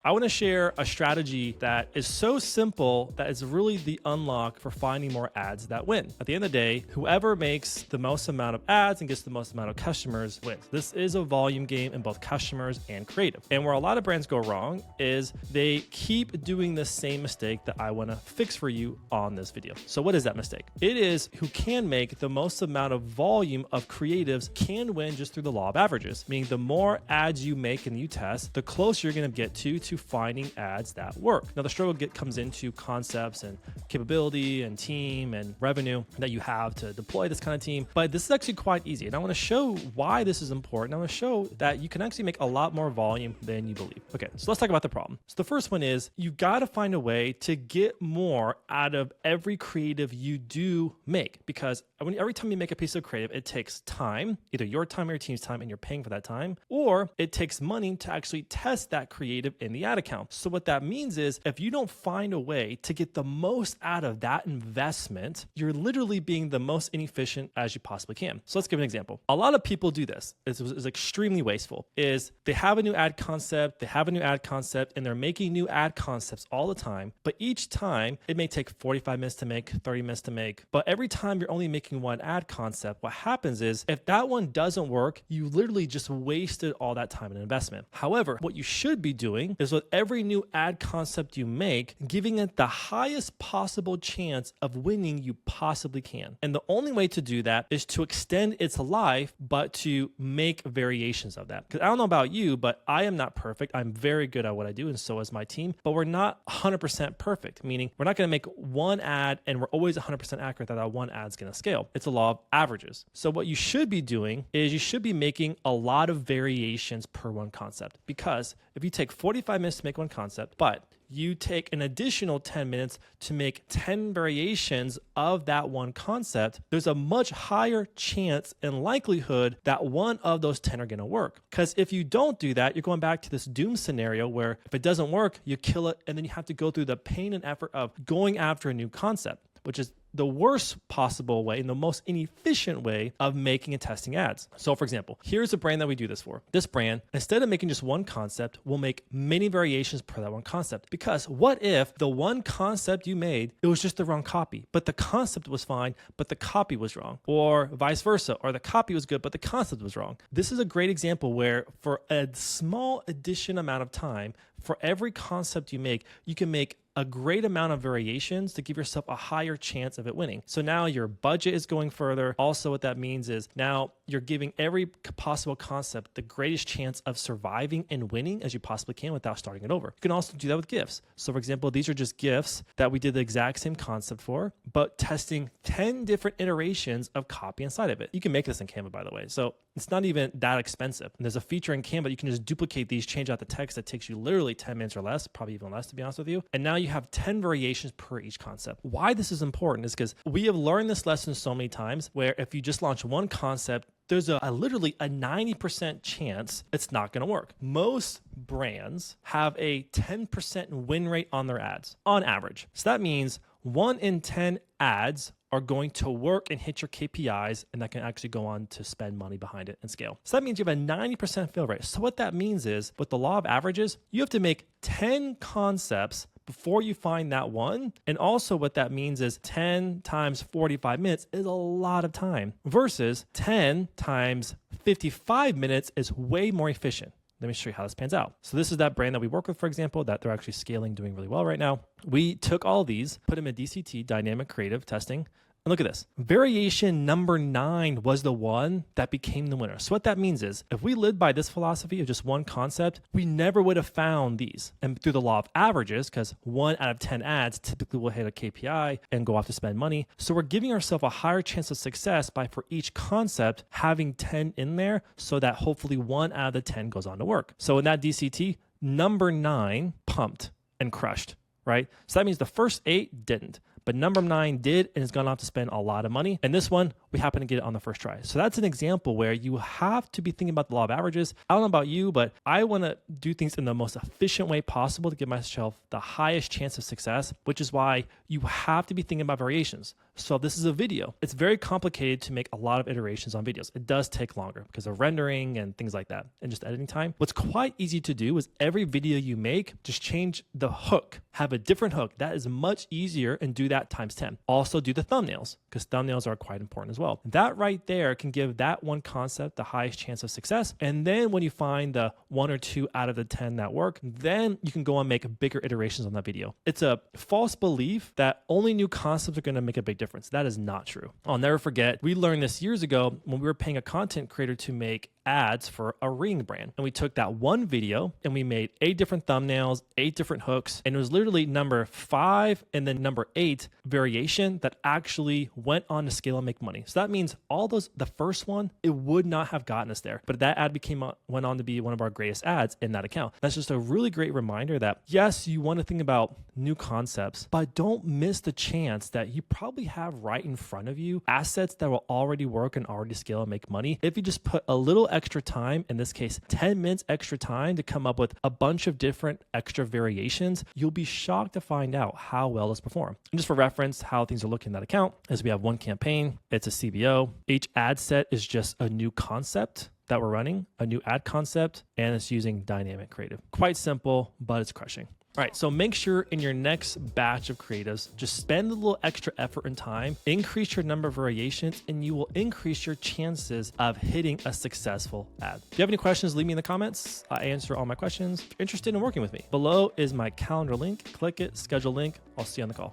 I want to share a strategy that is so simple that is really the unlock for finding more ads that win. At the end of the day, whoever makes the most amount of ads and gets the most amount of customers wins. This is a volume game in both customers and creative. And where a lot of brands go wrong is they keep doing the same mistake that I want to fix for you on this video. So what is that mistake? It is who can make the most amount of volume of creatives can win just through the law of averages, meaning the more ads you make and you test, the closer you're going to get to finding ads that work. Now the struggle comes into concepts and capability and team and revenue that you have to deploy this kind of team, but this is actually quite easy. And I want to show why this is important. I want to show that you can actually make a lot more volume than you believe. Okay, so let's talk about the problem. So the first one is you got to find a way to get more out of every creative you do make, because every time you make a piece of creative, it takes time, either your time or your team's time, and you're paying for that time, or it takes money to actually test that creative in the ad account. So what that means is if you don't find a way to get the most out of that investment, you're literally being the most inefficient as you possibly can. So let's give an example. A lot of people do this. It's extremely wasteful. Is they have a new ad concept, and they're making new ad concepts all the time, but each time it may take 45 minutes to make, 30 minutes to make, but every time you're only making one ad concept, what happens is if that one doesn't work, you literally just wasted all that time and investment. However, what you should be doing is with every new ad concept you make, giving it the highest possible chance of winning you possibly can. And the only way to do that is to extend its life, but to make variations of that. Because I don't know about you, but I am not perfect. I'm very good at what I do, and so is my team, but we're not 100% perfect, meaning we're not going to make one ad and we're always 100% accurate that one ad's going to scale. It's a law of averages. So what you should be doing is you should be making a lot of variations per one concept, because if you take 45 minutes to make one concept, but you take an additional 10 minutes to make 10 variations of that one concept, there's a much higher chance and likelihood that one of those 10 are going to work. Because if you don't do that, you're going back to this doom scenario where if it doesn't work, you kill it, and then you have to go through the pain and effort of going after a new concept, which is the worst possible way and the most inefficient way of making and testing ads. So for example, here's a brand that we do this for. This brand, instead of making just one concept, will make many variations per that one concept. Because what if the one concept you made, it was just the wrong copy, but the concept was fine, but the copy was wrong, or vice versa, or the copy was good, but the concept was wrong. This is a great example where for a small addition amount of time, for every concept you make, you can make a great amount of variations to give yourself a higher chance of it winning. So now your budget is going further. Also, what that means is now you're giving every possible concept the greatest chance of surviving and winning as you possibly can without starting it over. You can also do that with GIFs. So for example, these are just GIFs that we did the exact same concept for, but testing 10 different iterations of copy inside of it. You can make this in Canva, by the way. So it's not even that expensive. And there's a feature in Canva, you can just duplicate these, change out the text that takes you literally 10 minutes or less, probably even less to be honest with you. And now you have 10 variations per each concept. Why this is important is because we have learned this lesson so many times where if you just launch one concept, there's literally a 90% chance it's not going to work. Most brands have a 10% win rate on their ads on average. So that means 1 in 10 ads are going to work and hit your KPIs, and that can actually go on to spend money behind it and scale. So that means you have a 90% fail rate. So what that means is with the law of averages, you have to make 10 concepts before you find that one. And also what that means is 10 times 45 minutes is a lot of time versus 10 times 55 minutes is way more efficient. Let me show you how this pans out. So this is that brand that we work with, for example, that they're actually scaling, doing really well right now. We took all these, put them in DCT, dynamic creative testing, and look at this. Variation number 9 was the one that became the winner. So what that means is if we lived by this philosophy of just one concept, we never would have found these. And through the law of averages, because 1 out of 10 ads typically will hit a KPI and go off to spend money. So we're giving ourselves a higher chance of success by for each concept having 10 in there so that hopefully 1 out of the 10 goes on to work. So in that DCT, number 9 pumped and crushed, right? So that means the first 8 didn't. but number 9 did and has gone off to spend a lot of money. And this one, we happen to get it on the first try. So that's an example where you have to be thinking about the law of averages. I don't know about you, but I want to do things in the most efficient way possible to give myself the highest chance of success, which is why you have to be thinking about variations. So this is a video. It's very complicated to make a lot of iterations on videos. It does take longer because of rendering and things like that and just editing time. What's quite easy to do is every video you make, just change the hook, have a different hook. That is much easier, and do that times 10. Also do the thumbnails, because thumbnails are quite important as well. That right there can give that one concept the highest chance of success. And then when you find the 1 or 2 out of the 10 that work, then you can go and make bigger iterations on that video. It's a false belief that only new concepts are going to make a big difference. That is not true. I'll never forget, we learned this years ago when we were paying a content creator to make ads for a ring brand. And we took that one video and we made 8 different thumbnails, 8 different hooks. And it was literally number 5 and then number 8 variation that actually went on to scale and make money. So that means all those, the first one, it would not have gotten us there. But that ad went on to be one of our greatest ads in that account. That's just a really great reminder that yes, you want to think about new concepts, but don't miss the chance that you probably have right in front of you assets that will already work and already scale and make money. If you just put a little extra time, in this case, 10 minutes extra time to come up with a bunch of different extra variations, you'll be shocked to find out how well it's performed. And just for reference, how things are looking in that account is we have one campaign, it's a CBO. Each ad set is just a new concept that we're running, a new ad concept, and it's using dynamic creative. Quite simple, but it's crushing. All right, so make sure in your next batch of creatives, just spend a little extra effort and time, increase your number of variations, and you will increase your chances of hitting a successful ad. If you have any questions, leave me in the comments. I answer all my questions. If you're interested in working with me, below is my calendar link. Click it, schedule link. I'll see you on the call.